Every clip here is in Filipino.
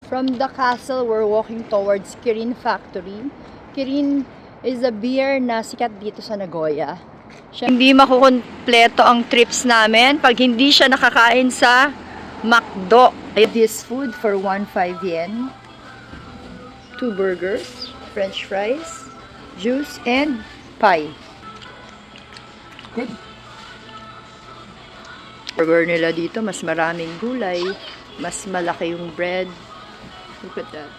From the castle, we're walking towards Kirin Factory. Kirin is a beer na sikat dito sa Nagoya. Hindi makukumpleto ang trips namin pag hindi siya nakakain sa McDo. This food for 1.5 yen. 2 burgers, french fries, juice, and pie. Good. Burger nila dito, mas maraming gulay, mas malaki yung bread. Look at that.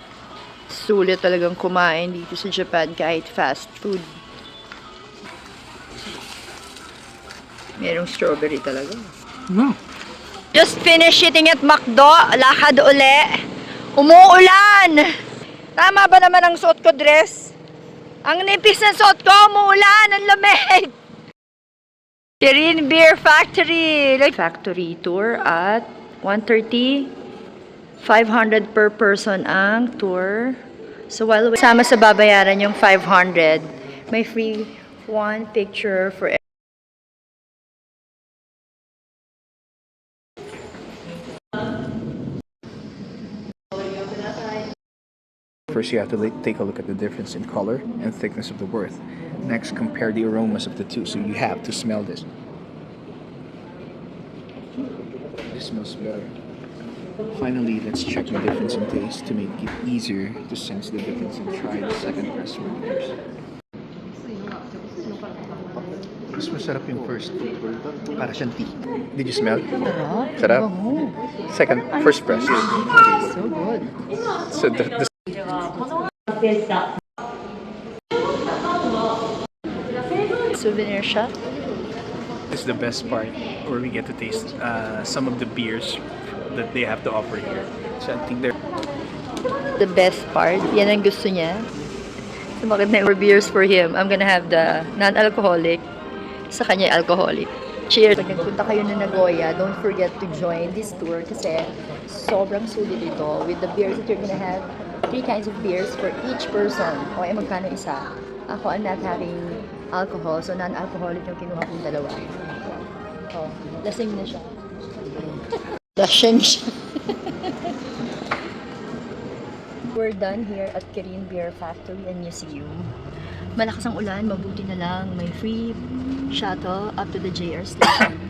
Sulit talagang kumain dito sa Japan kahit fast food. Merong strawberry talaga. No. Just finished eating at McDo. Lakad uli. Umuulan! Tama ba naman ang suot ko dress? Ang nipis ng suot ko, umuulan! Ang lamig! Kirin Beer Factory. Factory tour at 130. 500 per person ang tour. So while sama sa babayaran yung 500, may free one picture for First, you have to take a look at the difference in color and thickness of the wort. Next, compare the aromas of the two. So you have to smell this. This smells better. Finally, let's check the difference in taste to make it easier to sense the difference and try the second press one first. Mas masarap yung first. Para siyang tea. Did you smell? Sarap. Second, first press. So good. So the Souvenir shop. This is the best part where we get to taste some of the beers that they have to offer here. So I think they're The best part, yan ang gusto niya. So bakit na beers for him? I'm gonna have the non-alcoholic. Sa kanya alcoholic. Cheers! Pag nagpunta kayo na Nagoya, don't forget to join this tour kasi sobrang sulit ito. With the beers that you're gonna have, 3 kinds of beers for each person. O ay magkano isa? Ako, I'm not having alcohol, so non-alcoholic yung kinuha kong dalawa. Oh, lasing na siya. Lasing siya. We're done here at Kirin Beer Factory and Museum. Malakas ang ulan, mabuti na lang. May free shuttle up to the JR station.